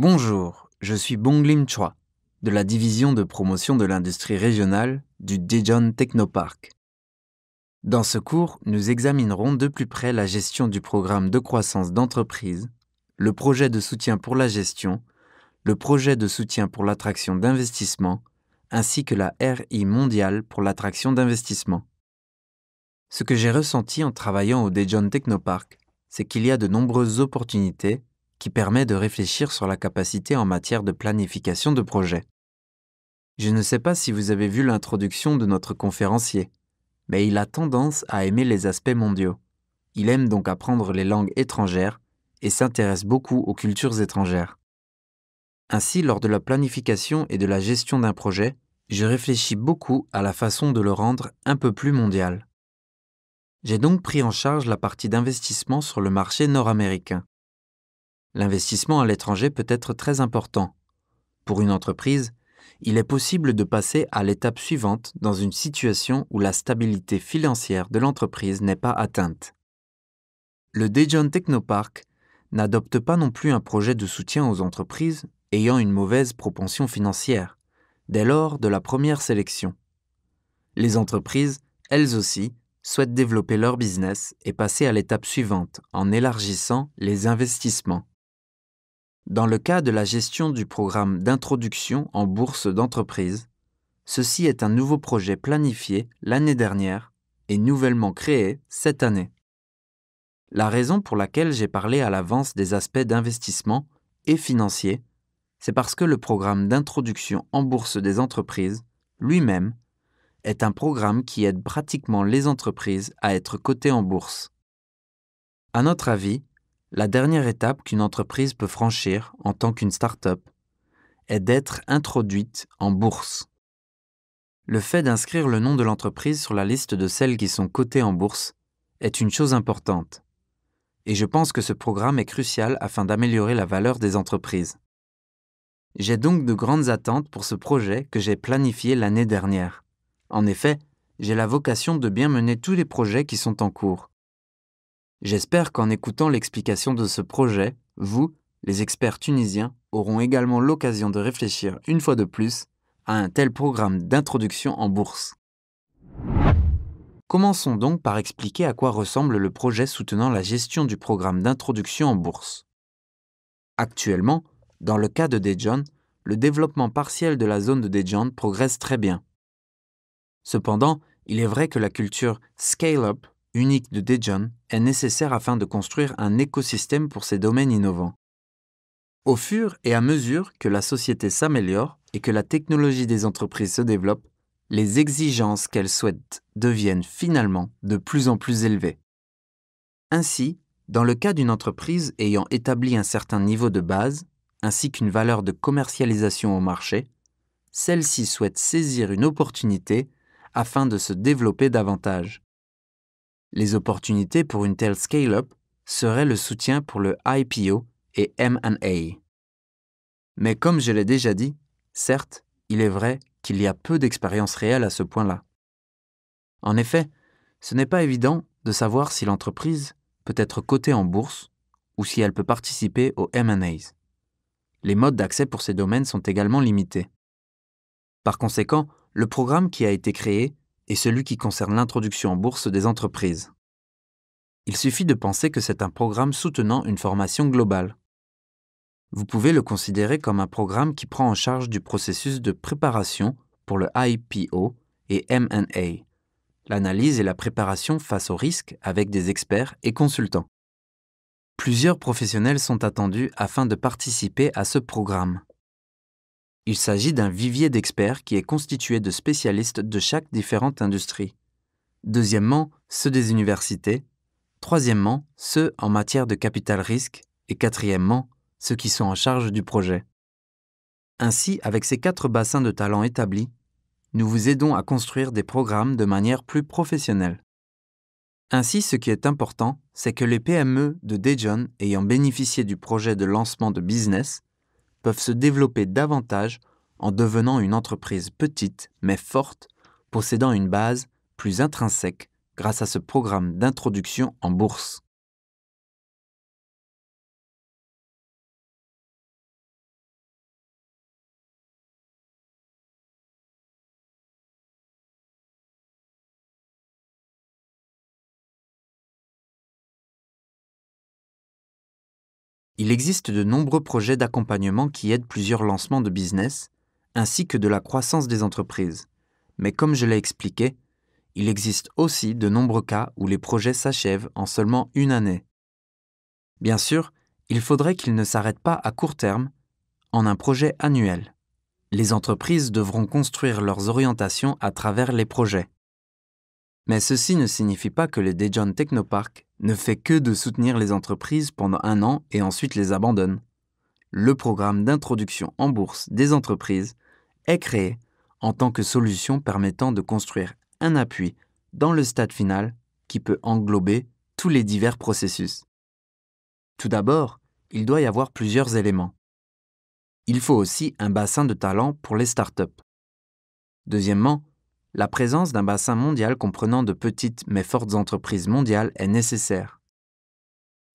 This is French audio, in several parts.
Bonjour, je suis Bonglim Choi, de la division de promotion de l'industrie régionale du Daejeon Technopark. Dans ce cours, nous examinerons de plus près la gestion du programme de croissance d'entreprise, le projet de soutien pour la gestion, le projet de soutien pour l'attraction d'investissement, ainsi que la RI mondiale pour l'attraction d'investissement. Ce que j'ai ressenti en travaillant au Daejeon Technopark, c'est qu'il y a de nombreuses opportunités qui permettent de réfléchir sur la capacité en matière de planification de projet. Je ne sais pas si vous avez vu l'introduction de notre conférencier, mais il a tendance à aimer les aspects mondiaux. Il aime donc apprendre les langues étrangères et s'intéresse beaucoup aux cultures étrangères. Ainsi, lors de la planification et de la gestion d'un projet, je réfléchis beaucoup à la façon de le rendre un peu plus mondial. J'ai donc pris en charge la partie d'investissement sur le marché nord-américain. L'investissement à l'étranger peut être très important. Pour une entreprise, il est possible de passer à l'étape suivante dans une situation où la stabilité financière de l'entreprise n'est pas atteinte. Le Daejeon Technopark n'adopte pas non plus un projet de soutien aux entreprises ayant une mauvaise propension financière, dès lors de la première sélection. Les entreprises, elles aussi, souhaitent développer leur business et passer à l'étape suivante en élargissant les investissements. Dans le cas de la gestion du programme d'introduction en bourse d'entreprise, ceci est un nouveau projet planifié l'année dernière et nouvellement créé cette année. La raison pour laquelle j'ai parlé à l'avance des aspects d'investissement et financiers, c'est parce que le programme d'introduction en bourse des entreprises, lui-même, est un programme qui aide pratiquement les entreprises à être cotées en bourse. À notre avis, la dernière étape qu'une entreprise peut franchir en tant qu'une start-up est d'être introduite en bourse. Le fait d'inscrire le nom de l'entreprise sur la liste de celles qui sont cotées en bourse est une chose importante. Et je pense que ce programme est crucial afin d'améliorer la valeur des entreprises. J'ai donc de grandes attentes pour ce projet que j'ai planifié l'année dernière. En effet, j'ai la vocation de bien mener tous les projets qui sont en cours. J'espère qu'en écoutant l'explication de ce projet, vous, les experts tunisiens, auront également l'occasion de réfléchir une fois de plus à un tel programme d'introduction en bourse. Commençons donc par expliquer à quoi ressemble le projet soutenant la gestion du programme d'introduction en bourse. Actuellement, dans le cas de Daejeon, le développement partiel de la zone de Daejeon progresse très bien. Cependant, il est vrai que la culture scale-up unique de Daejeon est nécessaire afin de construire un écosystème pour ces domaines innovants. Au fur et à mesure que la société s'améliore et que la technologie des entreprises se développe, les exigences qu'elles souhaitent deviennent finalement de plus en plus élevées. Ainsi, dans le cas d'une entreprise ayant établi un certain niveau de base, ainsi qu'une valeur de commercialisation au marché, celle-ci souhaite saisir une opportunité afin de se développer davantage. Les opportunités pour une telle scale-up seraient le soutien pour le IPO et M&A. Mais comme je l'ai déjà dit, certes, il est vrai qu'il y a peu d'expérience réelle à ce point-là. En effet, ce n'est pas évident de savoir si l'entreprise peut être cotée en bourse ou si elle peut participer aux M&As. Les modes d'accès pour ces domaines sont également limités. Par conséquent, le programme qui a été créé est celui qui concerne l'introduction en bourse des entreprises. Il suffit de penser que c'est un programme soutenant une formation globale. Vous pouvez le considérer comme un programme qui prend en charge du processus de préparation pour le IPO et M&A, l'analyse et la préparation face aux risques avec des experts et consultants. Plusieurs professionnels sont attendus afin de participer à ce programme. Il s'agit d'un vivier d'experts qui est constitué de spécialistes de chaque différente industrie. Deuxièmement, ceux des universités. Troisièmement, ceux en matière de capital risque. Et quatrièmement, ceux qui sont en charge du projet. Ainsi, avec ces 4 bassins de talents établis, nous vous aidons à construire des programmes de manière plus professionnelle. Ainsi, ce qui est important, c'est que les PME de Daejeon ayant bénéficié du projet de lancement de business peuvent se développer davantage en devenant une entreprise petite mais forte, possédant une base plus intrinsèque grâce à ce programme d'introduction en bourse. Il existe de nombreux projets d'accompagnement qui aident plusieurs lancements de business, ainsi que de la croissance des entreprises. Mais comme je l'ai expliqué, il existe aussi de nombreux cas où les projets s'achèvent en seulement une année. Bien sûr, il faudrait qu'ils ne s'arrêtent pas à court terme en un projet annuel. Les entreprises devront construire leurs orientations à travers les projets. Mais ceci ne signifie pas que le Daejeon Technopark ne fait que de soutenir les entreprises pendant un an et ensuite les abandonne. Le programme d'introduction en bourse des entreprises est créé en tant que solution permettant de construire un appui dans le stade final qui peut englober tous les divers processus. Tout d'abord, il doit y avoir plusieurs éléments. Il faut aussi un bassin de talent pour les startups. Deuxièmement, la présence d'un bassin mondial comprenant de petites mais fortes entreprises mondiales est nécessaire.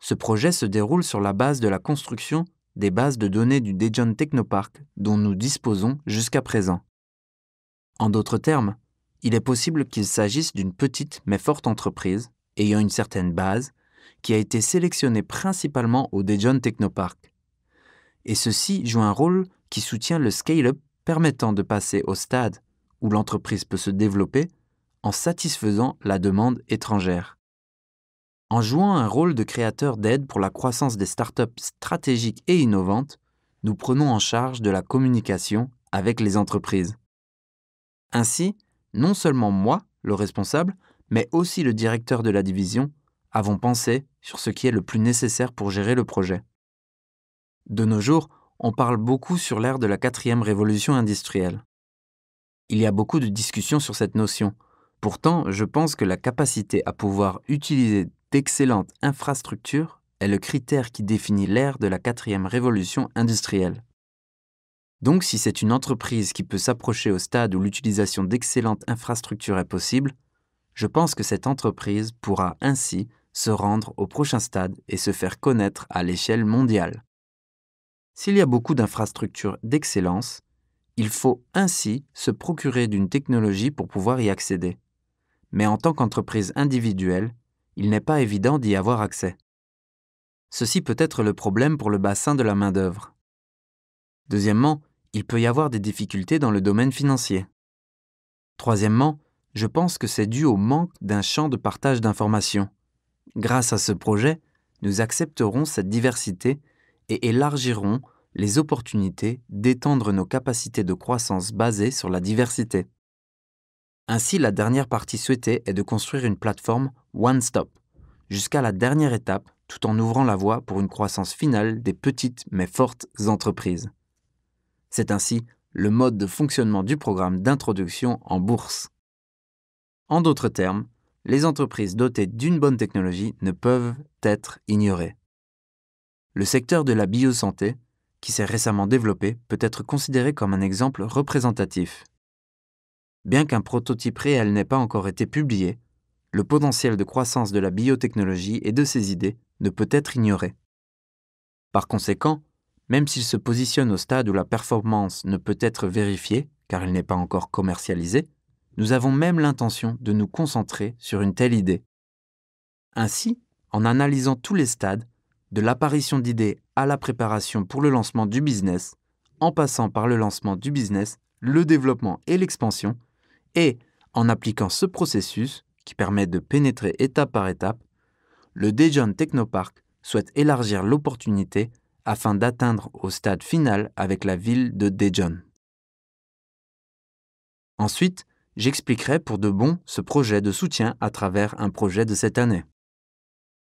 Ce projet se déroule sur la base de la construction des bases de données du Daejeon Technopark dont nous disposons jusqu'à présent. En d'autres termes, il est possible qu'il s'agisse d'une petite mais forte entreprise ayant une certaine base qui a été sélectionnée principalement au Daejeon Technopark. Et ceci joue un rôle qui soutient le scale-up permettant de passer au stade où l'entreprise peut se développer en satisfaisant la demande étrangère. En jouant un rôle de créateur d'aide pour la croissance des startups stratégiques et innovantes, nous prenons en charge de la communication avec les entreprises. Ainsi, non seulement moi, le responsable, mais aussi le directeur de la division, avons pensé sur ce qui est le plus nécessaire pour gérer le projet. De nos jours, on parle beaucoup sur l'ère de la 4e révolution industrielle. Il y a beaucoup de discussions sur cette notion. Pourtant, je pense que la capacité à pouvoir utiliser d'excellentes infrastructures est le critère qui définit l'ère de la 4e révolution industrielle. Donc, si c'est une entreprise qui peut s'approcher au stade où l'utilisation d'excellentes infrastructures est possible, je pense que cette entreprise pourra ainsi se rendre au prochain stade et se faire connaître à l'échelle mondiale. S'il y a beaucoup d'infrastructures d'excellence, il faut ainsi se procurer d'une technologie pour pouvoir y accéder. Mais en tant qu'entreprise individuelle, il n'est pas évident d'y avoir accès. Ceci peut être le problème pour le bassin de la main-d'œuvre. Deuxièmement, il peut y avoir des difficultés dans le domaine financier. Troisièmement, je pense que c'est dû au manque d'un champ de partage d'informations. Grâce à ce projet, nous accepterons cette diversité et élargirons les opportunités d'étendre nos capacités de croissance basées sur la diversité. Ainsi, la dernière partie souhaitée est de construire une plateforme one-stop, jusqu'à la dernière étape, tout en ouvrant la voie pour une croissance finale des petites mais fortes entreprises. C'est ainsi le mode de fonctionnement du programme d'introduction en bourse. En d'autres termes, les entreprises dotées d'une bonne technologie ne peuvent être ignorées. Le secteur de la biosanté, qui s'est récemment développé, peut être considéré comme un exemple représentatif. Bien qu'un prototype réel n'ait pas encore été publié, le potentiel de croissance de la biotechnologie et de ses idées ne peut être ignoré. Par conséquent, même s'il se positionne au stade où la performance ne peut être vérifiée, car il n'est pas encore commercialisé, nous avons même l'intention de nous concentrer sur une telle idée. Ainsi, en analysant tous les stades, de l'apparition d'idées à la préparation pour le lancement du business, en passant par le lancement du business, le développement et l'expansion, et en appliquant ce processus, qui permet de pénétrer étape par étape, le Daejeon Technopark souhaite élargir l'opportunité afin d'atteindre au stade final avec la ville de Daejeon. Ensuite, j'expliquerai pour de bon ce projet de soutien à travers un projet de cette année.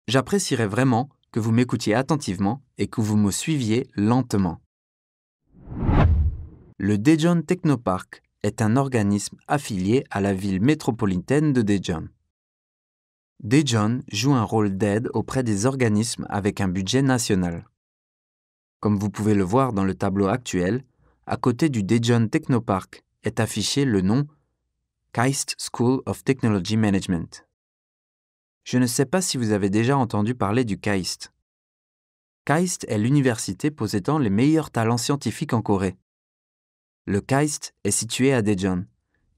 J'apprécierais vraiment que vous m'écoutiez attentivement et que vous me suiviez lentement. Le Daejeon Technopark est un organisme affilié à la ville métropolitaine de Daejeon. Daejeon joue un rôle d'aide auprès des organismes avec un budget national. Comme vous pouvez le voir dans le tableau actuel, à côté du Daejeon Technopark est affiché le nom KAIST School of Technology Management. Je ne sais pas si vous avez déjà entendu parler du KAIST. KAIST est l'université possédant les meilleurs talents scientifiques en Corée. Le KAIST est situé à Daejeon,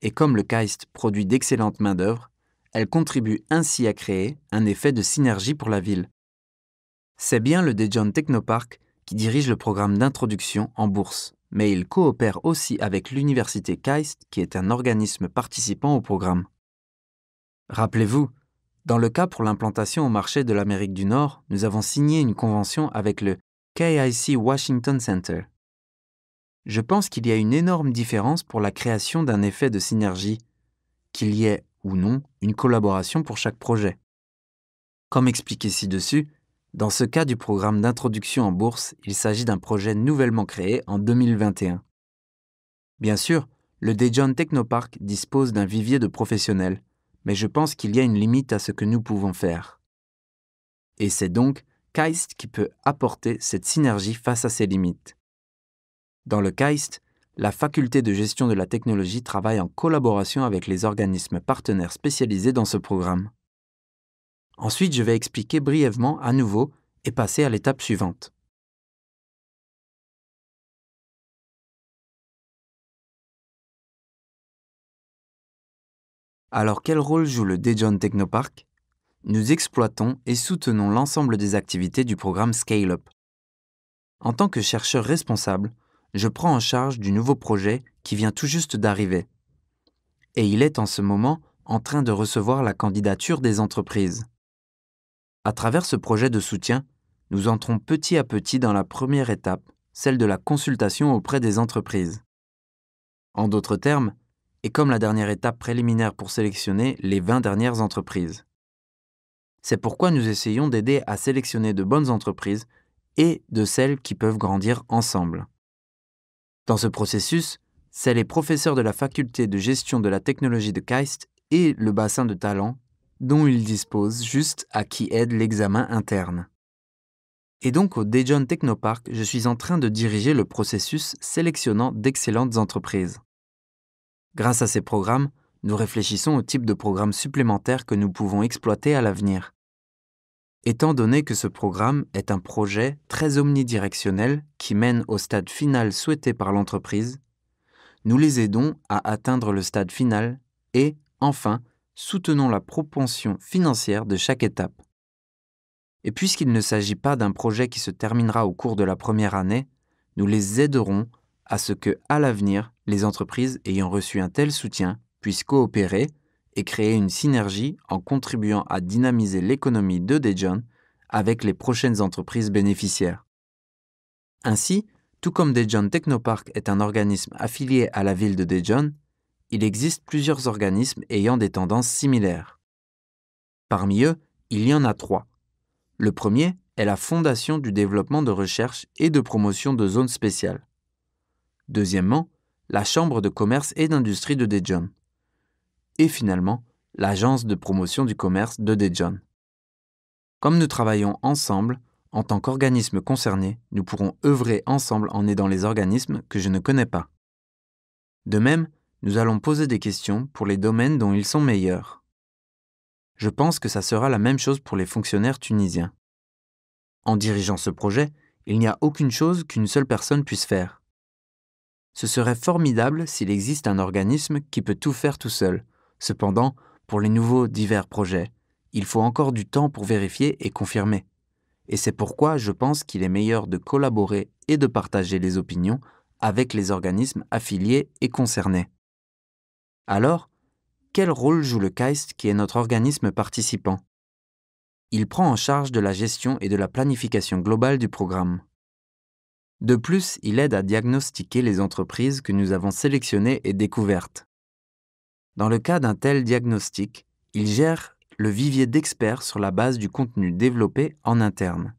et comme le KAIST produit d'excellentes main-d'œuvre, elle contribue ainsi à créer un effet de synergie pour la ville. C'est bien le Daejeon Technopark qui dirige le programme d'introduction en bourse, mais il coopère aussi avec l'université KAIST qui est un organisme participant au programme. Rappelez-vous, dans le cas pour l'implantation au marché de l'Amérique du Nord, nous avons signé une convention avec le KIC Washington Center. Je pense qu'il y a une énorme différence pour la création d'un effet de synergie, qu'il y ait ou non une collaboration pour chaque projet. Comme expliqué ci-dessus, dans ce cas du programme d'introduction en bourse, il s'agit d'un projet nouvellement créé en 2021. Bien sûr, le Daejeon Technopark dispose d'un vivier de professionnels, mais je pense qu'il y a une limite à ce que nous pouvons faire. Et c'est donc KAIST qui peut apporter cette synergie face à ces limites. Dans le KAIST, la faculté de gestion de la technologie travaille en collaboration avec les organismes partenaires spécialisés dans ce programme. Ensuite, je vais expliquer brièvement à nouveau et passer à l'étape suivante. Alors, quel rôle joue le Daejeon Technopark ? Nous exploitons et soutenons l'ensemble des activités du programme Scale-up. En tant que chercheur responsable, je prends en charge du nouveau projet qui vient tout juste d'arriver. Et il est en ce moment en train de recevoir la candidature des entreprises. À travers ce projet de soutien, nous entrons petit à petit dans la première étape, celle de la consultation auprès des entreprises. En d'autres termes, et comme la dernière étape préliminaire pour sélectionner les 20 dernières entreprises. C'est pourquoi nous essayons d'aider à sélectionner de bonnes entreprises et de celles qui peuvent grandir ensemble. Dans ce processus, c'est les professeurs de la faculté de gestion de la technologie de KAIST et le bassin de talents dont ils disposent juste à qui aide l'examen interne. Et donc au Daejeon Technopark, je suis en train de diriger le processus sélectionnant d'excellentes entreprises. Grâce à ces programmes, nous réfléchissons au type de programme supplémentaire que nous pouvons exploiter à l'avenir. Étant donné que ce programme est un projet très omnidirectionnel qui mène au stade final souhaité par l'entreprise, nous les aidons à atteindre le stade final et, enfin, soutenons la propension financière de chaque étape. Et puisqu'il ne s'agit pas d'un projet qui se terminera au cours de la première année, nous les aiderons à ce que, à l'avenir, les entreprises ayant reçu un tel soutien puissent coopérer et créer une synergie en contribuant à dynamiser l'économie de Daejeon avec les prochaines entreprises bénéficiaires. Ainsi, tout comme Daejeon Technopark est un organisme affilié à la ville de Daejeon, il existe plusieurs organismes ayant des tendances similaires. Parmi eux, il y en a 3. Le premier est la Fondation du développement de recherche et de promotion de zones spéciales. Deuxièmement, la Chambre de commerce et d'industrie de Daejeon. Et finalement, l'Agence de promotion du commerce de Daejeon. Comme nous travaillons ensemble, en tant qu'organismes concernés, nous pourrons œuvrer ensemble en aidant les organismes que je ne connais pas. De même, nous allons poser des questions pour les domaines dont ils sont meilleurs. Je pense que ça sera la même chose pour les fonctionnaires tunisiens. En dirigeant ce projet, il n'y a aucune chose qu'une seule personne puisse faire. Ce serait formidable s'il existe un organisme qui peut tout faire tout seul. Cependant, pour les nouveaux divers projets, il faut encore du temps pour vérifier et confirmer. Et c'est pourquoi je pense qu'il est meilleur de collaborer et de partager les opinions avec les organismes affiliés et concernés. Alors, quel rôle joue le KAIST qui est notre organisme participant ? Il prend en charge de la gestion et de la planification globale du programme. De plus, il aide à diagnostiquer les entreprises que nous avons sélectionnées et découvertes. Dans le cas d'un tel diagnostic, il gère le vivier d'experts sur la base du contenu développé en interne.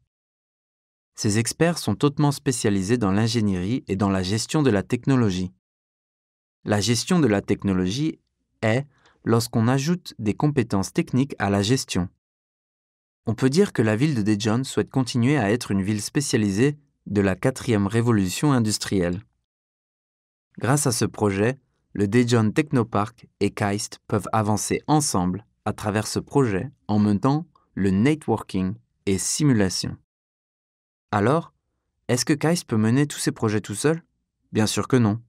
Ces experts sont hautement spécialisés dans l'ingénierie et dans la gestion de la technologie. La gestion de la technologie est lorsqu'on ajoute des compétences techniques à la gestion. On peut dire que la ville de Daejeon souhaite continuer à être une ville spécialisée de la 4e révolution industrielle. Grâce à ce projet, le Daejeon Technopark et KAIST peuvent avancer ensemble à travers ce projet en menant le networking et simulation. Alors, est-ce que KAIST peut mener tous ces projets tout seul ? Bien sûr que non.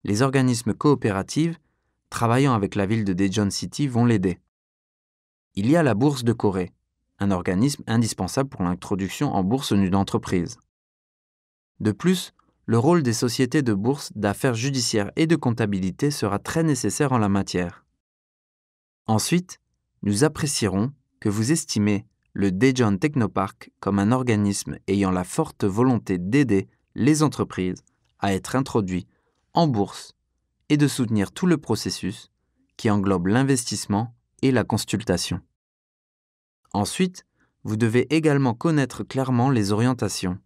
Les organismes coopératifs travaillant avec la ville de Daejeon City vont l'aider. Il y a la bourse de Corée, un organisme indispensable pour l'introduction en bourse d'une entreprise. De plus, le rôle des sociétés de bourse, d'affaires judiciaires et de comptabilité sera très nécessaire en la matière. Ensuite, nous apprécierons que vous estimez le Daejeon Technopark comme un organisme ayant la forte volonté d'aider les entreprises à être introduits en bourse et de soutenir tout le processus qui englobe l'investissement et la consultation. Ensuite, vous devez également connaître clairement les orientations.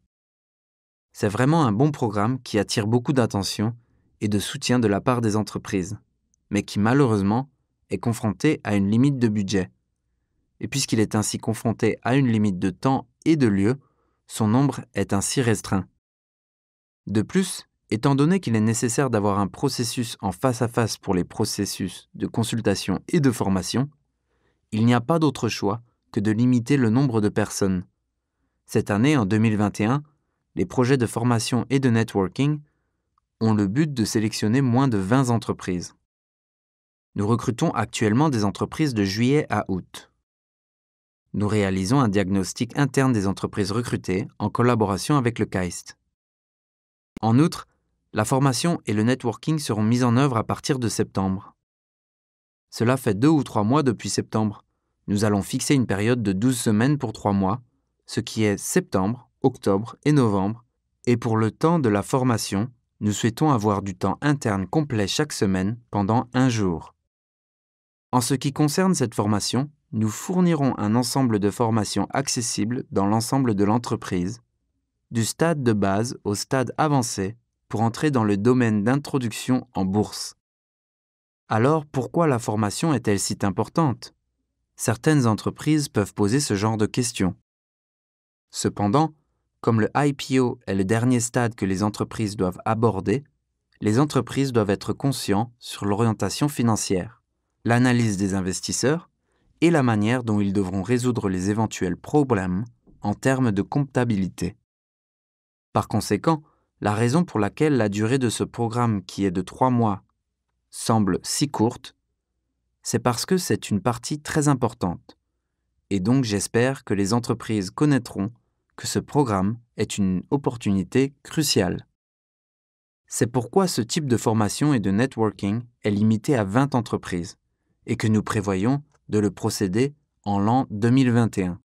C'est vraiment un bon programme qui attire beaucoup d'attention et de soutien de la part des entreprises, mais qui malheureusement est confronté à une limite de budget. Et puisqu'il est ainsi confronté à une limite de temps et de lieu, son nombre est ainsi restreint. De plus, étant donné qu'il est nécessaire d'avoir un processus en face à face pour les processus de consultation et de formation, il n'y a pas d'autre choix que de limiter le nombre de personnes. Cette année, en 2021, les projets de formation et de networking ont le but de sélectionner moins de 20 entreprises. Nous recrutons actuellement des entreprises de juillet à août. Nous réalisons un diagnostic interne des entreprises recrutées en collaboration avec le KAIST. En outre, la formation et le networking seront mis en œuvre à partir de septembre. Cela fait 2 ou 3 mois depuis septembre. Nous allons fixer une période de 12 semaines pour 3 mois, ce qui est septembre, octobre et novembre. Et pour le temps de la formation, nous souhaitons avoir du temps interne complet chaque semaine pendant 1 jour. En ce qui concerne cette formation, nous fournirons un ensemble de formations accessibles dans l'ensemble de l'entreprise, du stade de base au stade avancé, pour entrer dans le domaine d'introduction en bourse. Alors, pourquoi la formation est-elle si importante ? Certaines entreprises peuvent poser ce genre de questions. Cependant, comme le IPO est le dernier stade que les entreprises doivent aborder, les entreprises doivent être conscientes sur l'orientation financière, l'analyse des investisseurs et la manière dont ils devront résoudre les éventuels problèmes en termes de comptabilité. Par conséquent, la raison pour laquelle la durée de ce programme qui est de 3 mois semble si courte, c'est parce que c'est une partie très importante. Et donc j'espère que les entreprises connaîtront que ce programme est une opportunité cruciale. C'est pourquoi ce type de formation et de networking est limité à 20 entreprises et que nous prévoyons de le procéder en l'an 2021.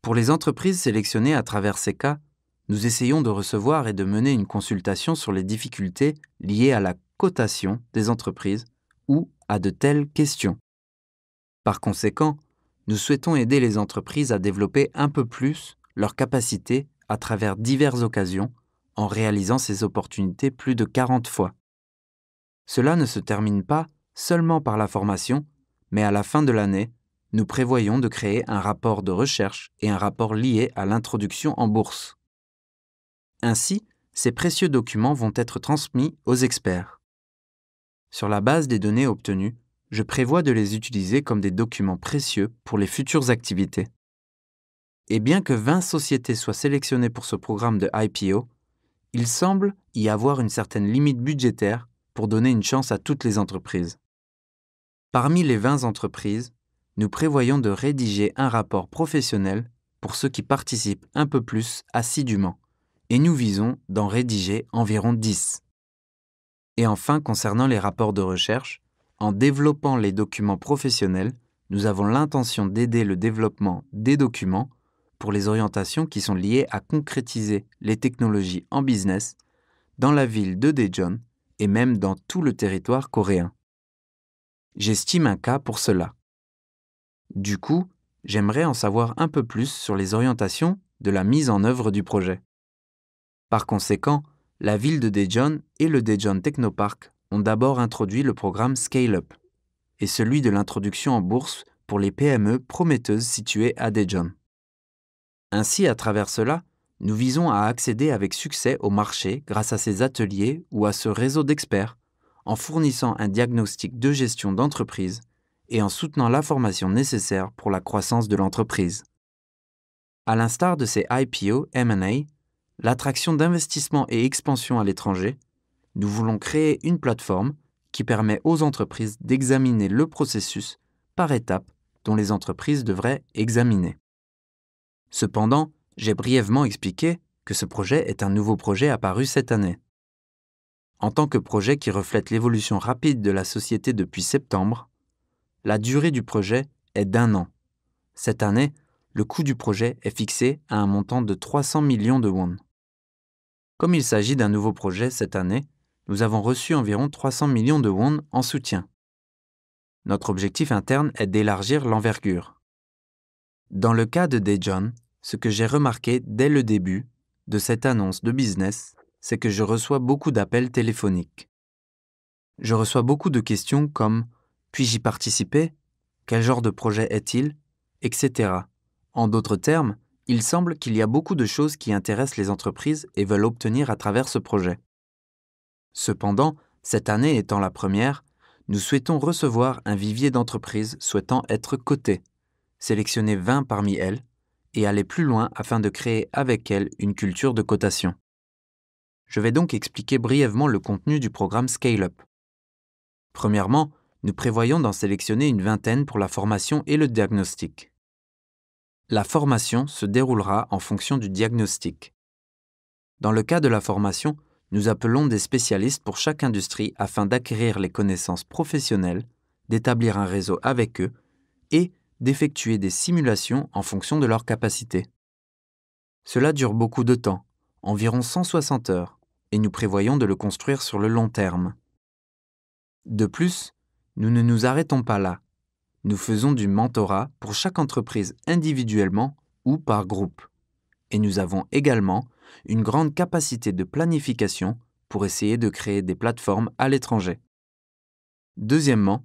Pour les entreprises sélectionnées à travers ces cas, nous essayons de recevoir et de mener une consultation sur les difficultés liées à la cotation des entreprises ou à de telles questions. Par conséquent, nous souhaitons aider les entreprises à développer un peu plus leurs capacités à travers diverses occasions en réalisant ces opportunités plus de 40 fois. Cela ne se termine pas seulement par la formation, mais à la fin de l'année, nous prévoyons de créer un rapport de recherche et un rapport lié à l'introduction en bourse. Ainsi, ces précieux documents vont être transmis aux experts. Sur la base des données obtenues, je prévois de les utiliser comme des documents précieux pour les futures activités. Et bien que 20 sociétés soient sélectionnées pour ce programme de IPO, il semble y avoir une certaine limite budgétaire pour donner une chance à toutes les entreprises. Parmi les 20 entreprises, nous prévoyons de rédiger un rapport professionnel pour ceux qui participent un peu plus assidûment, et nous visons d'en rédiger environ 10. Et enfin, concernant les rapports de recherche, en développant les documents professionnels, nous avons l'intention d'aider le développement des documents pour les orientations qui sont liées à concrétiser les technologies en business dans la ville de Daejeon et même dans tout le territoire coréen. J'estime un cas pour cela. Du coup, j'aimerais en savoir un peu plus sur les orientations de la mise en œuvre du projet. Par conséquent, la ville de Daejeon et le Daejeon Technopark ont d'abord introduit le programme Scale Up et celui de l'introduction en bourse pour les PME prometteuses situées à Daejeon. Ainsi, à travers cela, nous visons à accéder avec succès au marché grâce à ces ateliers ou à ce réseau d'experts, en fournissant un diagnostic de gestion d'entreprise et en soutenant la formation nécessaire pour la croissance de l'entreprise. À l'instar de ces IPO M&A, l'attraction d'investissement et expansion à l'étranger, nous voulons créer une plateforme qui permet aux entreprises d'examiner le processus par étapes dont les entreprises devraient examiner. Cependant, j'ai brièvement expliqué que ce projet est un nouveau projet apparu cette année. En tant que projet qui reflète l'évolution rapide de la société depuis septembre, la durée du projet est d'1 an. Cette année, le coût du projet est fixé à un montant de 300 millions de won. Comme il s'agit d'un nouveau projet cette année, nous avons reçu environ 300 millions de won en soutien. Notre objectif interne est d'élargir l'envergure. Dans le cas de Daejeon, ce que j'ai remarqué dès le début de cette annonce de business, c'est que je reçois beaucoup d'appels téléphoniques. Je reçois beaucoup de questions comme « puis-je y participer ? Quel genre de projet est-il ? Etc. En d'autres termes, il semble qu'il y a beaucoup de choses qui intéressent les entreprises et veulent obtenir à travers ce projet. Cependant, cette année étant la première, nous souhaitons recevoir un vivier d'entreprises souhaitant être cotées, sélectionner 20 parmi elles et aller plus loin afin de créer avec elles une culture de cotation. Je vais donc expliquer brièvement le contenu du programme Scale-up. Premièrement, nous prévoyons d'en sélectionner une vingtaine pour la formation et le diagnostic. La formation se déroulera en fonction du diagnostic. Dans le cas de la formation, nous appelons des spécialistes pour chaque industrie afin d'acquérir les connaissances professionnelles, d'établir un réseau avec eux et d'effectuer des simulations en fonction de leurs capacités. Cela dure beaucoup de temps, environ 160 heures, et nous prévoyons de le construire sur le long terme. De plus, nous ne nous arrêtons pas là. Nous faisons du mentorat pour chaque entreprise individuellement ou par groupe. Et nous avons également une grande capacité de planification pour essayer de créer des plateformes à l'étranger. Deuxièmement,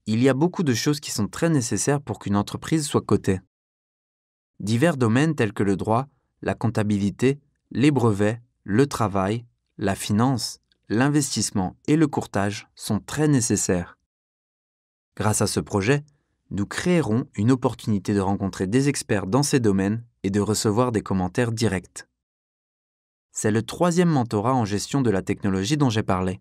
il y a beaucoup de choses qui sont très nécessaires pour qu'une entreprise soit cotée. Divers domaines tels que le droit, la comptabilité, les brevets, le travail, la finance, l'investissement et le courtage sont très nécessaires. Grâce à ce projet, nous créerons une opportunité de rencontrer des experts dans ces domaines et de recevoir des commentaires directs. C'est le troisième mentorat en gestion de la technologie dont j'ai parlé.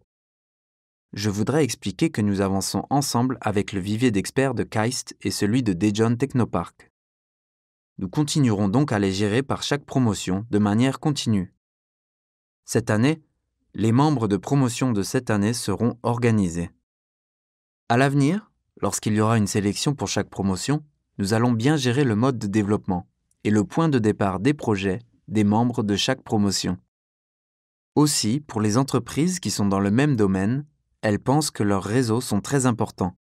Je voudrais expliquer que nous avançons ensemble avec le vivier d'experts de KAIST et celui de Daejeon Technopark. Nous continuerons donc à les gérer par chaque promotion de manière continue. Cette année, les membres de promotion de cette année seront organisés. À l'avenir, lorsqu'il y aura une sélection pour chaque promotion, nous allons bien gérer le mode de développement et le point de départ des projets des membres de chaque promotion. Aussi, pour les entreprises qui sont dans le même domaine, elles pensent que leurs réseaux sont très importants.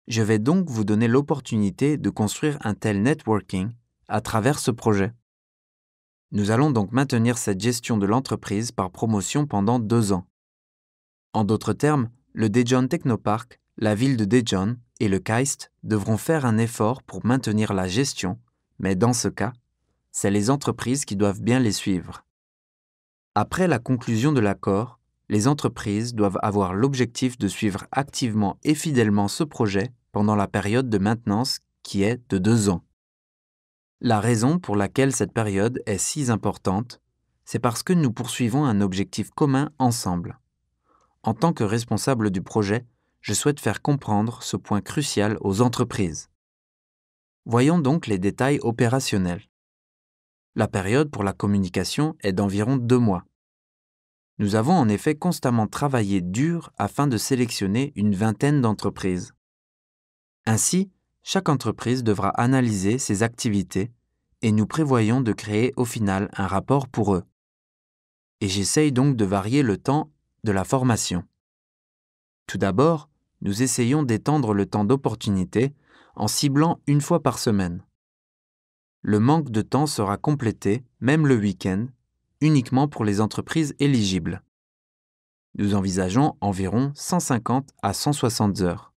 Je vais donc vous donner l'opportunité de construire un tel networking à travers ce projet. Nous allons donc maintenir cette gestion de l'entreprise par promotion pendant 2 ans. En d'autres termes, le Daejeon Technopark, la ville de Daejeon et le KAIST devront faire un effort pour maintenir la gestion, mais dans ce cas, c'est les entreprises qui doivent bien les suivre. Après la conclusion de l'accord, les entreprises doivent avoir l'objectif de suivre activement et fidèlement ce projet pendant la période de maintenance qui est de 2 ans. La raison pour laquelle cette période est si importante, c'est parce que nous poursuivons un objectif commun ensemble. En tant que responsable du projet, je souhaite faire comprendre ce point crucial aux entreprises. Voyons donc les détails opérationnels. La période pour la communication est d'environ 2 mois. Nous avons en effet constamment travaillé dur afin de sélectionner une vingtaine d'entreprises. Ainsi, chaque entreprise devra analyser ses activités et nous prévoyons de créer au final un rapport pour eux. Et j'essaye donc de varier le temps de la formation. Tout d'abord, nous essayons d'étendre le temps d'opportunité en ciblant 1 fois par semaine. Le manque de temps sera complété, même le week-end, uniquement pour les entreprises éligibles. Nous envisageons environ 150 à 160 heures.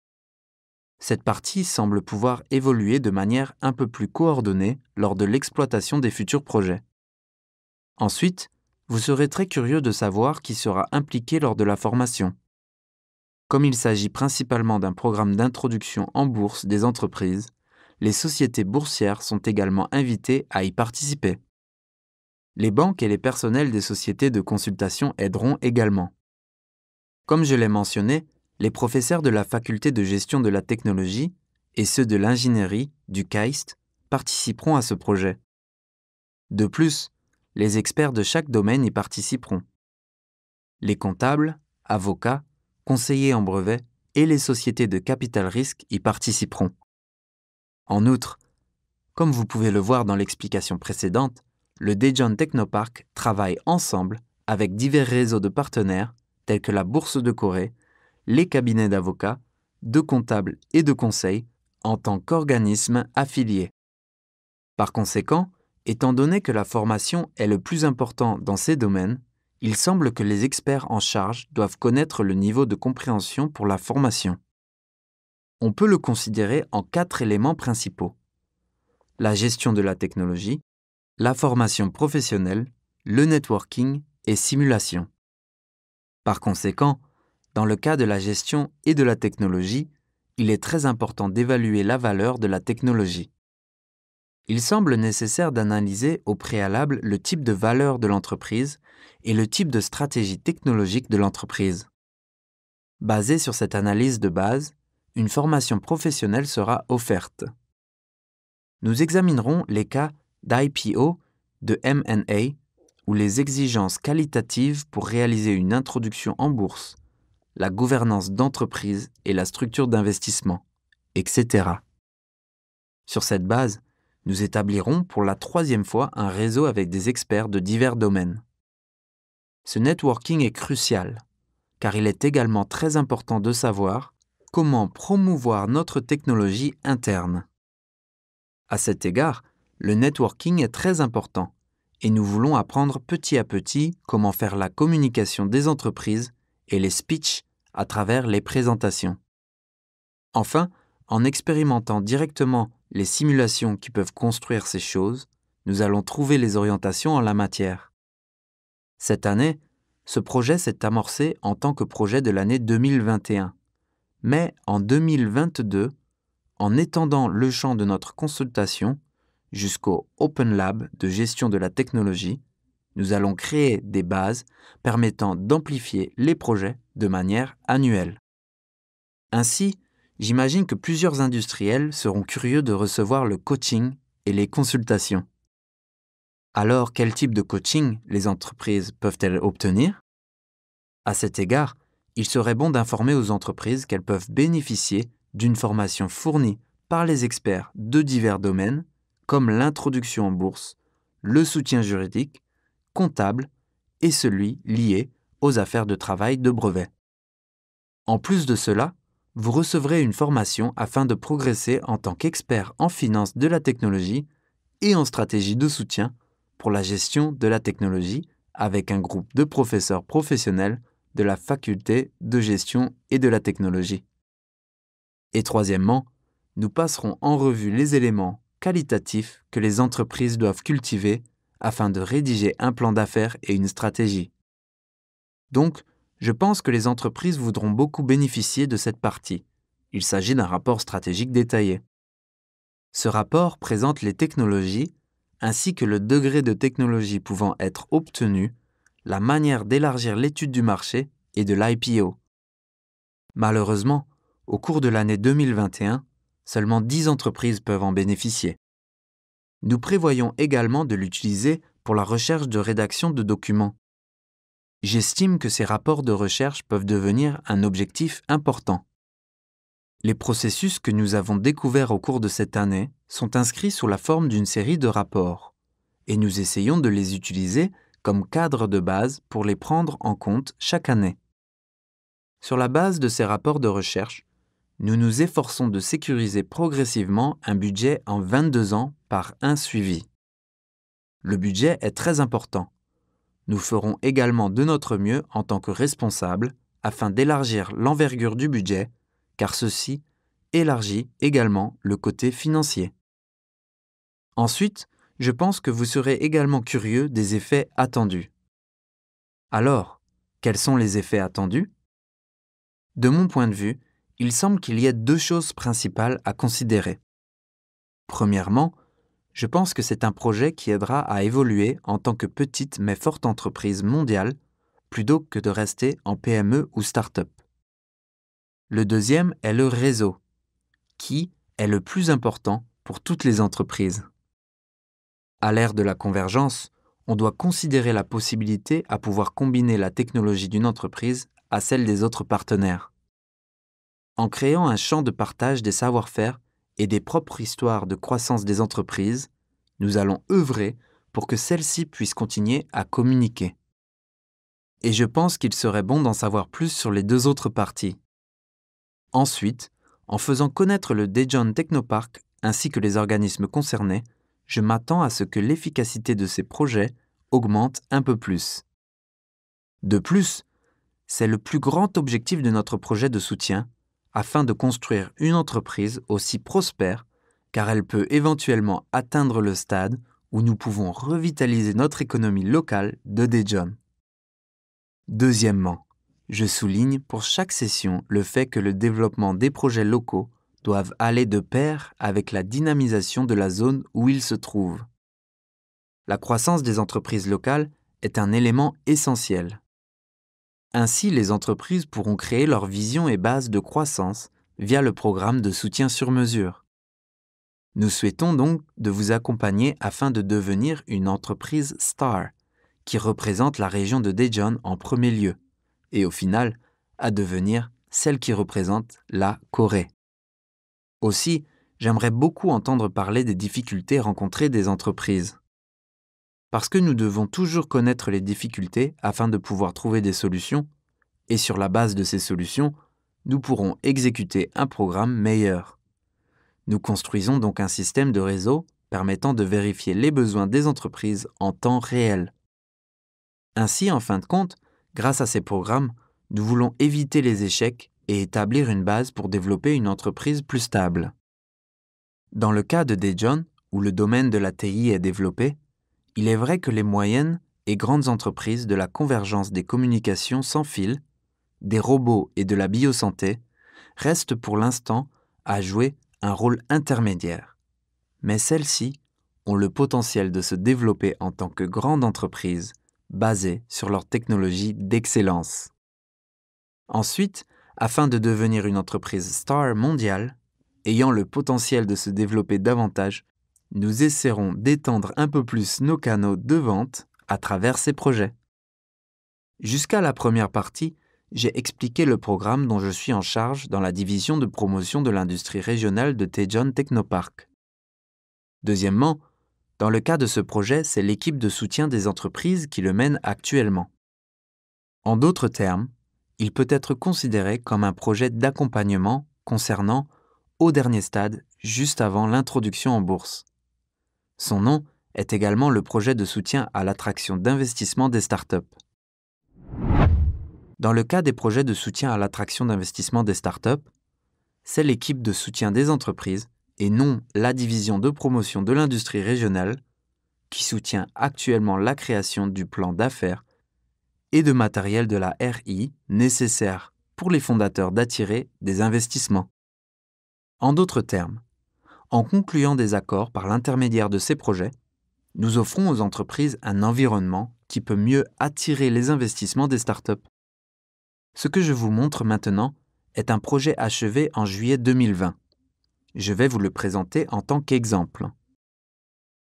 Cette partie semble pouvoir évoluer de manière un peu plus coordonnée lors de l'exploitation des futurs projets. Ensuite, vous serez très curieux de savoir qui sera impliqué lors de la formation. Comme il s'agit principalement d'un programme d'introduction en bourse des entreprises, les sociétés boursières sont également invitées à y participer. Les banques et les personnels des sociétés de consultation aideront également. Comme je l'ai mentionné, les professeurs de la faculté de gestion de la technologie et ceux de l'ingénierie, du KAIST, participeront à ce projet. De plus, les experts de chaque domaine y participeront. Les comptables, avocats, conseillers en brevet et les sociétés de capital risque y participeront. En outre, comme vous pouvez le voir dans l'explication précédente, le Daejeon Technopark travaille ensemble avec divers réseaux de partenaires tels que la Bourse de Corée, les cabinets d'avocats, de comptables et de conseils en tant qu'organismes affiliés. Par conséquent, étant donné que la formation est le plus important dans ces domaines, il semble que les experts en charge doivent connaître le niveau de compréhension pour la formation. On peut le considérer en 4 éléments principaux: la gestion de la technologie, la formation professionnelle, le networking et simulation. Par conséquent, dans le cas de la gestion et de la technologie, il est très important d'évaluer la valeur de la technologie. Il semble nécessaire d'analyser au préalable le type de valeur de l'entreprise et le type de stratégie technologique de l'entreprise. Basée sur cette analyse de base, une formation professionnelle sera offerte. Nous examinerons les cas d'IPO, de M&A, ou les exigences qualitatives pour réaliser une introduction en bourse, la gouvernance d'entreprise et la structure d'investissement, etc. Sur cette base, nous établirons pour la 3e fois un réseau avec des experts de divers domaines. Ce networking est crucial, car il est également très important de savoir comment promouvoir notre technologie interne. À cet égard, le networking est très important et nous voulons apprendre petit à petit comment faire la communication des entreprises et les speeches à travers les présentations. Enfin, en expérimentant directement les simulations qui peuvent construire ces choses, nous allons trouver les orientations en la matière. Cette année, ce projet s'est amorcé en tant que projet de l'année 2021. Mais en 2022, en étendant le champ de notre consultation jusqu'au Open Lab de gestion de la technologie, nous allons créer des bases permettant d'amplifier les projets de manière annuelle. Ainsi, j'imagine que plusieurs industriels seront curieux de recevoir le coaching et les consultations. Alors, quel type de coaching les entreprises peuvent-elles obtenir? À cet égard, il serait bon d'informer aux entreprises qu'elles peuvent bénéficier d'une formation fournie par les experts de divers domaines, comme l'introduction en bourse, le soutien juridique, comptable et celui lié aux affaires de travail de brevet. En plus de cela, vous recevrez une formation afin de progresser en tant qu'expert en finance de la technologie et en stratégie de soutien pour la gestion de la technologie avec un groupe de professeurs professionnels de la faculté de gestion et de la technologie. Et troisièmement, nous passerons en revue les éléments qualitatifs que les entreprises doivent cultiver afin de rédiger un plan d'affaires et une stratégie. Donc, je pense que les entreprises voudront beaucoup bénéficier de cette partie. Il s'agit d'un rapport stratégique détaillé. Ce rapport présente les technologies ainsi que le degré de technologie pouvant être obtenu, la manière d'élargir l'étude du marché et de l'IPO. Malheureusement, au cours de l'année 2021, seulement 10 entreprises peuvent en bénéficier. Nous prévoyons également de l'utiliser pour la recherche de rédaction de documents. J'estime que ces rapports de recherche peuvent devenir un objectif important. Les processus que nous avons découverts au cours de cette année sont inscrits sous la forme d'une série de rapports, et nous essayons de les utiliser comme cadre de base pour les prendre en compte chaque année. Sur la base de ces rapports de recherche, nous nous efforçons de sécuriser progressivement un budget en 22 ans par un suivi. Le budget est très important. Nous ferons également de notre mieux en tant que responsables afin d'élargir l'envergure du budget, car ceci élargit également le côté financier. Ensuite, je pense que vous serez également curieux des effets attendus. Alors, quels sont les effets attendus? De mon point de vue, il semble qu'il y ait 2 choses principales à considérer. Premièrement, je pense que c'est un projet qui aidera à évoluer en tant que petite mais forte entreprise mondiale plutôt que de rester en PME ou start-up. Le deuxième est le réseau, qui, est le plus important pour toutes les entreprises. À l'ère de la convergence, on doit considérer la possibilité à pouvoir combiner la technologie d'une entreprise à celle des autres partenaires. En créant un champ de partage des savoir-faire et des propres histoires de croissance des entreprises, nous allons œuvrer pour que celles-ci puissent continuer à communiquer. Et je pense qu'il serait bon d'en savoir plus sur les deux autres parties. Ensuite, en faisant connaître le Daejeon Technopark ainsi que les organismes concernés, je m'attends à ce que l'efficacité de ces projets augmente un peu plus. De plus, c'est le plus grand objectif de notre projet de soutien, afin de construire une entreprise aussi prospère, car elle peut éventuellement atteindre le stade où nous pouvons revitaliser notre économie locale de Daejeon. Deuxièmement, je souligne pour chaque session le fait que le développement des projets locaux doivent aller de pair avec la dynamisation de la zone où ils se trouvent. La croissance des entreprises locales est un élément essentiel. Ainsi, les entreprises pourront créer leur vision et base de croissance via le programme de soutien sur mesure. Nous souhaitons donc de vous accompagner afin de devenir une entreprise STAR, qui représente la région de Daejeon en premier lieu, et au final, à devenir celle qui représente la Corée. Aussi, j'aimerais beaucoup entendre parler des difficultés rencontrées des entreprises. Parce que nous devons toujours connaître les difficultés afin de pouvoir trouver des solutions, et sur la base de ces solutions, nous pourrons exécuter un programme meilleur. Nous construisons donc un système de réseau permettant de vérifier les besoins des entreprises en temps réel. Ainsi, en fin de compte, grâce à ces programmes, nous voulons éviter les échecs et établir une base pour développer une entreprise plus stable. Dans le cas de Daejeon, où le domaine de la TI est développé, il est vrai que les moyennes et grandes entreprises de la convergence des communications sans fil, des robots et de la biosanté restent pour l'instant à jouer un rôle intermédiaire. Mais celles-ci ont le potentiel de se développer en tant que grandes entreprises basées sur leur technologie d'excellence. Ensuite, afin de devenir une entreprise STAR mondiale, ayant le potentiel de se développer davantage, nous essaierons d'étendre un peu plus nos canaux de vente à travers ces projets. Jusqu'à la première partie, j'ai expliqué le programme dont je suis en charge dans la division de promotion de l'industrie régionale de Daejeon Technopark. Deuxièmement, dans le cas de ce projet, c'est l'équipe de soutien des entreprises qui le mène actuellement. En d'autres termes, il peut être considéré comme un projet d'accompagnement concernant au dernier stade, juste avant l'introduction en bourse. Son nom est également le projet de soutien à l'attraction d'investissement des startups. Dans le cas des projets de soutien à l'attraction d'investissement des startups, c'est l'équipe de soutien des entreprises et non la division de promotion de l'industrie régionale qui soutient actuellement la création du plan d'affaires et de matériel de la RI nécessaire pour les fondateurs d'attirer des investissements. En d'autres termes, en concluant des accords par l'intermédiaire de ces projets, nous offrons aux entreprises un environnement qui peut mieux attirer les investissements des startups. Ce que je vous montre maintenant est un projet achevé en juillet 2020. Je vais vous le présenter en tant qu'exemple.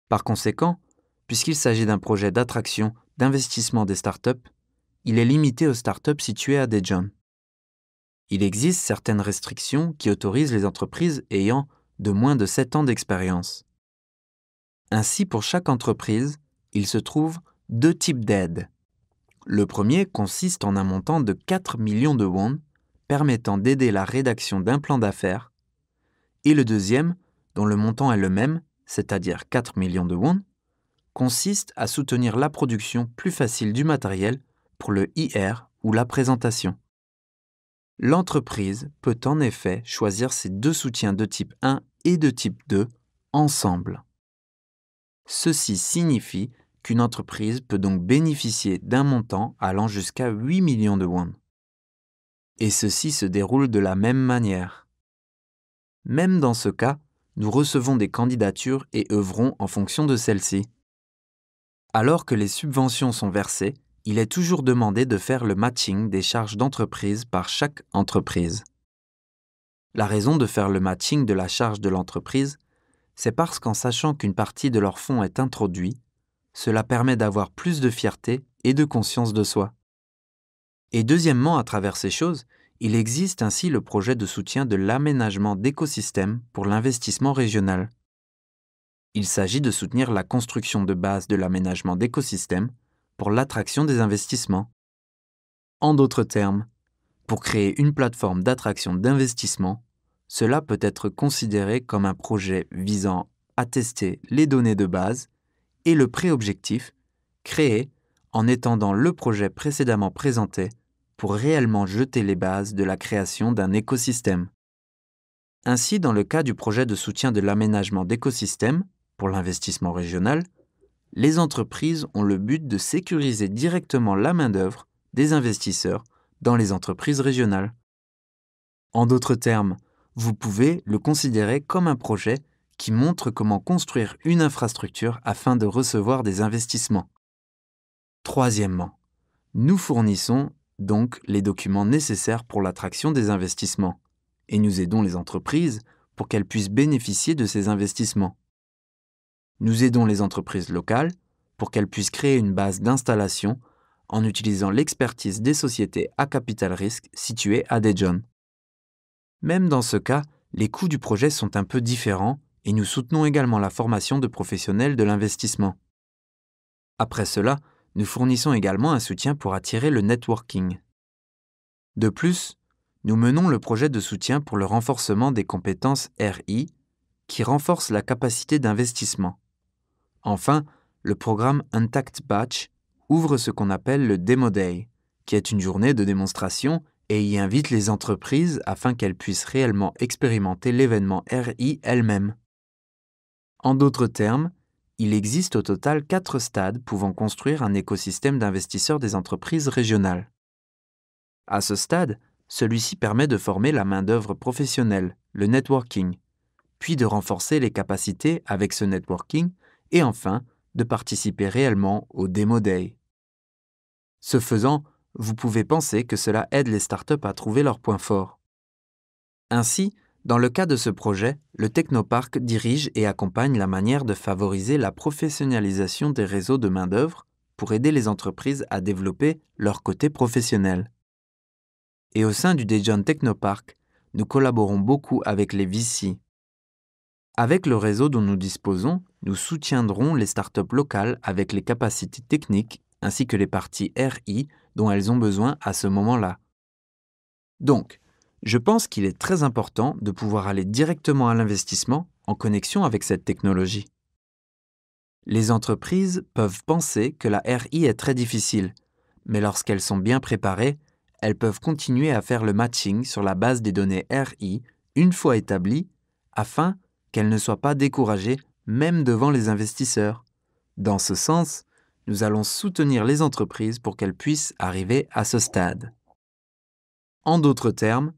Par conséquent, puisqu'il s'agit d'un projet d'attraction d'investissement des startups, il est limité aux startups situées à Daejeon. Il existe certaines restrictions qui autorisent les entreprises ayant de moins de 7 ans d'expérience. Ainsi, pour chaque entreprise, il se trouve 2 types d'aides. Le premier consiste en un montant de 4 millions de won, permettant d'aider la rédaction d'un plan d'affaires, et le deuxième, dont le montant est le même, c'est-à-dire 4 millions de won, consiste à soutenir la production plus facile du matériel pour le IR ou la présentation. L'entreprise peut en effet choisir ces 2 soutiens de type 1 et de type 2 ensemble. Ceci signifie qu'une entreprise peut donc bénéficier d'un montant allant jusqu'à 8 millions de won. Et ceci se déroule de la même manière. Même dans ce cas, nous recevons des candidatures et œuvrons en fonction de celles-ci. Alors que les subventions sont versées, il est toujours demandé de faire le matching des charges d'entreprise par chaque entreprise. La raison de faire le matching de la charge de l'entreprise, c'est parce qu'en sachant qu'une partie de leur fonds est introduit, cela permet d'avoir plus de fierté et de conscience de soi. Et deuxièmement, à travers ces choses, il existe ainsi le projet de soutien de l'aménagement d'écosystèmes pour l'investissement régional. Il s'agit de soutenir la construction de base de l'aménagement d'écosystèmes pour l'attraction des investissements. En d'autres termes, pour créer une plateforme d'attraction d'investissement, cela peut être considéré comme un projet visant à tester les données de base et le préobjectif, créé en étendant le projet précédemment présenté pour réellement jeter les bases de la création d'un écosystème. Ainsi, dans le cas du projet de soutien de l'aménagement d'écosystèmes pour l'investissement régional, les entreprises ont le but de sécuriser directement la main-d'œuvre des investisseurs dans les entreprises régionales. En d'autres termes, vous pouvez le considérer comme un projet qui montre comment construire une infrastructure afin de recevoir des investissements. Troisièmement, nous fournissons donc les documents nécessaires pour l'attraction des investissements et nous aidons les entreprises pour qu'elles puissent bénéficier de ces investissements. Nous aidons les entreprises locales pour qu'elles puissent créer une base d'installation en utilisant l'expertise des sociétés à capital risque situées à Daejeon. Même dans ce cas, les coûts du projet sont un peu différents et nous soutenons également la formation de professionnels de l'investissement. Après cela, nous fournissons également un soutien pour attirer le networking. De plus, nous menons le projet de soutien pour le renforcement des compétences RI qui renforce la capacité d'investissement. Enfin, le programme Untact Batch ouvre ce qu'on appelle le Demo Day, qui est une journée de démonstration et y invite les entreprises afin qu'elles puissent réellement expérimenter l'événement RI elles-mêmes. En d'autres termes, il existe au total 4 stades pouvant construire un écosystème d'investisseurs des entreprises régionales. À ce stade, celui-ci permet de former la main-d'œuvre professionnelle, le networking, puis de renforcer les capacités avec ce networking et enfin de participer réellement au Demo Day. Ce faisant, vous pouvez penser que cela aide les startups à trouver leurs points forts. Ainsi, dans le cas de ce projet, le Technopark dirige et accompagne la manière de favoriser la professionnalisation des réseaux de main-d'œuvre pour aider les entreprises à développer leur côté professionnel. Et au sein du Daejeon Technopark, nous collaborons beaucoup avec les VC. Avec le réseau dont nous disposons, nous soutiendrons les startups locales avec les capacités techniques ainsi que les parties RI dont elles ont besoin à ce moment-là. Donc, je pense qu'il est très important de pouvoir aller directement à l'investissement en connexion avec cette technologie. Les entreprises peuvent penser que la RI est très difficile, mais lorsqu'elles sont bien préparées, elles peuvent continuer à faire le matching sur la base des données RI une fois établies afin qu'elles ne soient pas découragées même devant les investisseurs. Dans ce sens, nous allons soutenir les entreprises pour qu'elles puissent arriver à ce stade. En d'autres termes,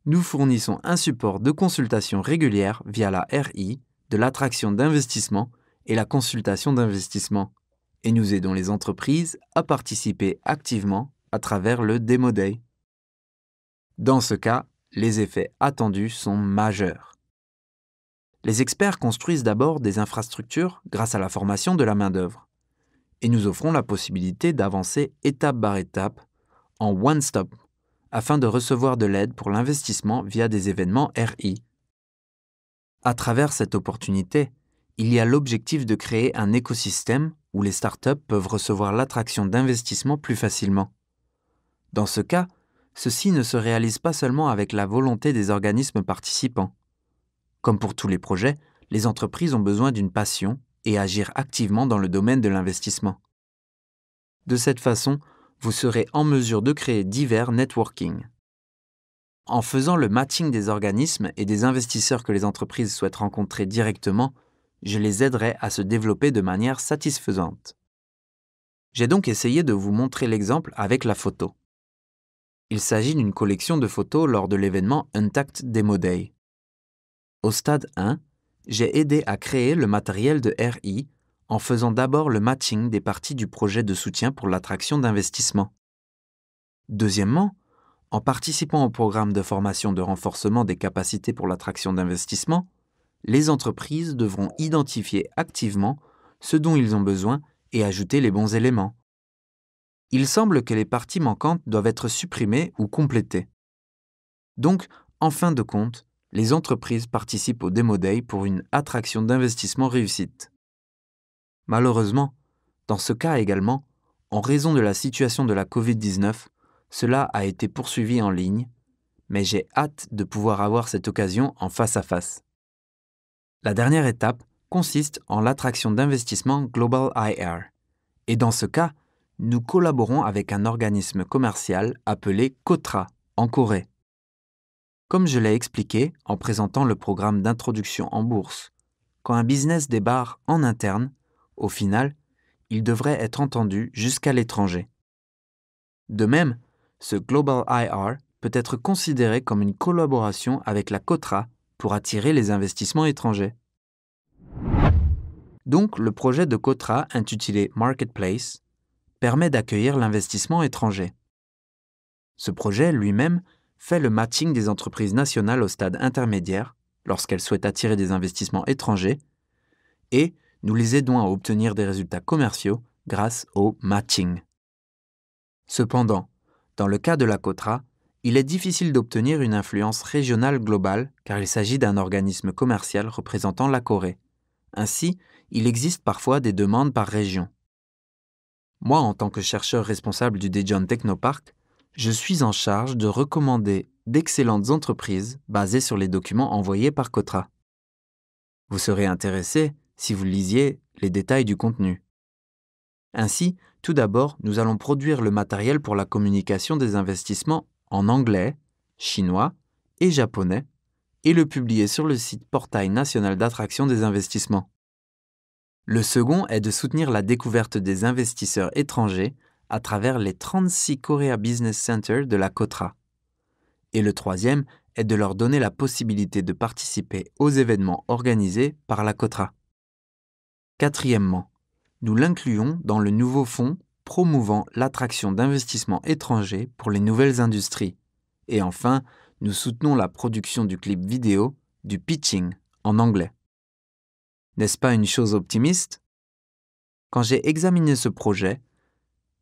nous fournissons un support de consultation régulière via la RI, de l'attraction d'investissement et la consultation d'investissement, et nous aidons les entreprises à participer activement à travers le Demo Day. Dans ce cas, les effets attendus sont majeurs. Les experts construisent d'abord des infrastructures grâce à la formation de la main-d'œuvre, et nous offrons la possibilité d'avancer étape par étape en one-stop afin de recevoir de l'aide pour l'investissement via des événements RI. À travers cette opportunité, il y a l'objectif de créer un écosystème où les startups peuvent recevoir l'attraction d'investissement plus facilement. Dans ce cas, ceci ne se réalise pas seulement avec la volonté des organismes participants. Comme pour tous les projets, les entreprises ont besoin d'une passion et agir activement dans le domaine de l'investissement. De cette façon, vous serez en mesure de créer divers networking. En faisant le matching des organismes et des investisseurs que les entreprises souhaitent rencontrer directement, je les aiderai à se développer de manière satisfaisante. J'ai donc essayé de vous montrer l'exemple avec la photo. Il s'agit d'une collection de photos lors de l'événement Untact Demo Day. Au stade 1, j'ai aidé à créer le matériel de RI en faisant d'abord le matching des parties du projet de soutien pour l'attraction d'investissement. Deuxièmement, En participant au programme de formation de renforcement des capacités pour l'attraction d'investissement, les entreprises devront identifier activement ce dont ils ont besoin et ajouter les bons éléments. Il semble que les parties manquantes doivent être supprimées ou complétées. Donc, en fin de compte, les entreprises participent au Demo Day pour une attraction d'investissement réussite. Malheureusement, dans ce cas également, en raison de la situation de la Covid-19, cela a été poursuivi en ligne, mais j'ai hâte de pouvoir avoir cette occasion en face à face. La dernière étape consiste en l'attraction d'investissement Global IR, et dans ce cas, nous collaborons avec un organisme commercial appelé KOTRA en Corée. Comme je l'ai expliqué en présentant le programme d'introduction en bourse, quand un business débarre en interne, au final, il devrait être entendu jusqu'à l'étranger. De même, ce Global IR peut être considéré comme une collaboration avec la KOTRA pour attirer les investissements étrangers. Donc, le projet de KOTRA, intitulé Marketplace, permet d'accueillir l'investissement étranger. Ce projet lui-même fait le matching des entreprises nationales au stade intermédiaire lorsqu'elles souhaitent attirer des investissements étrangers et nous les aidons à obtenir des résultats commerciaux grâce au matching. Cependant, dans le cas de la KOTRA, il est difficile d'obtenir une influence régionale globale car il s'agit d'un organisme commercial représentant la Corée. Ainsi, il existe parfois des demandes par région. Moi, en tant que chercheur responsable du Daejeon Technopark, je suis en charge de recommander d'excellentes entreprises basées sur les documents envoyés par KOTRA. Vous serez intéressé si vous lisiez les détails du contenu. Ainsi, tout d'abord, nous allons produire le matériel pour la communication des investissements en anglais, chinois et japonais et le publier sur le site Portail national d'attraction des investissements. Le second est de soutenir la découverte des investisseurs étrangers à travers les 36 Korea Business Centers de la KOTRA. Et le troisième est de leur donner la possibilité de participer aux événements organisés par la KOTRA. Quatrièmement, nous l'incluons dans le nouveau fonds promouvant l'attraction d'investissements étrangers pour les nouvelles industries. Et enfin, nous soutenons la production du clip vidéo du pitching en anglais. N'est-ce pas une chose optimiste? Quand j'ai examiné ce projet,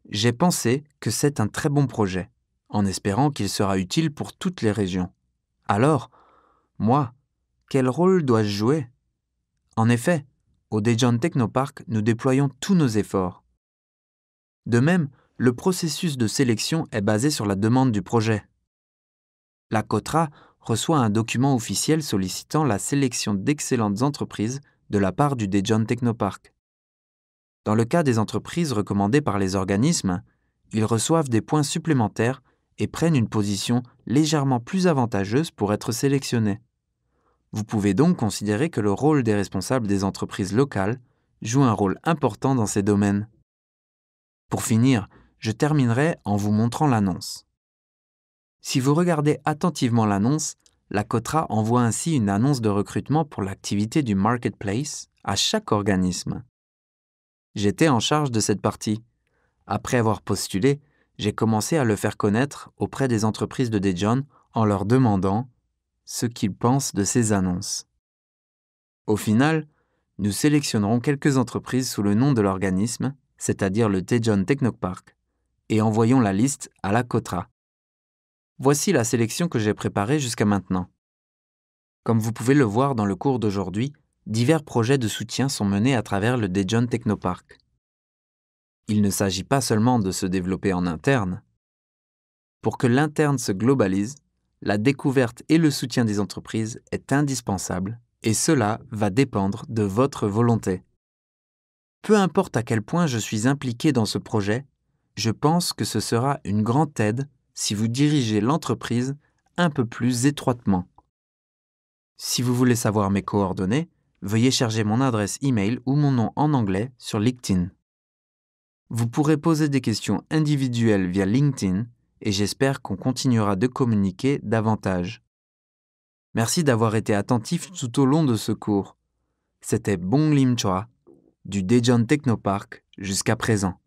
j'ai pensé que c'est un très bon projet, en espérant qu'il sera utile pour toutes les régions. Alors, moi, quel rôle dois-je jouer? En effet, au Daejeon Technopark, nous déployons tous nos efforts. De même, le processus de sélection est basé sur la demande du projet. La KOTRA reçoit un document officiel sollicitant la sélection d'excellentes entreprises de la part du Daejeon Technopark. Dans le cas des entreprises recommandées par les organismes, ils reçoivent des points supplémentaires et prennent une position légèrement plus avantageuse pour être sélectionnés. Vous pouvez donc considérer que le rôle des responsables des entreprises locales joue un rôle important dans ces domaines. Pour finir, je terminerai en vous montrant l'annonce. Si vous regardez attentivement l'annonce, la KOTRA envoie ainsi une annonce de recrutement pour l'activité du Marketplace à chaque organisme. J'étais en charge de cette partie. Après avoir postulé, j'ai commencé à le faire connaître auprès des entreprises de Daejeon en leur demandant ce qu'ils pensent de ces annonces. Au final, nous sélectionnerons quelques entreprises sous le nom de l'organisme, c'est-à-dire le Daejeon Technopark, et envoyons la liste à la KOTRA. Voici la sélection que j'ai préparée jusqu'à maintenant. Comme vous pouvez le voir dans le cours d'aujourd'hui, divers projets de soutien sont menés à travers le Daejeon Technopark. Il ne s'agit pas seulement de se développer en interne. Pour que l'interne se globalise, la découverte et le soutien des entreprises est indispensable et cela va dépendre de votre volonté. Peu importe à quel point je suis impliqué dans ce projet, je pense que ce sera une grande aide si vous dirigez l'entreprise un peu plus étroitement. Si vous voulez savoir mes coordonnées, veuillez chercher mon adresse e-mail ou mon nom en anglais sur LinkedIn. Vous pourrez poser des questions individuelles via LinkedIn et j'espère qu'on continuera de communiquer davantage. Merci d'avoir été attentif tout au long de ce cours. C'était Bonglim Choi, du Daejeon Technopark jusqu'à présent.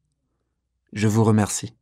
Je vous remercie.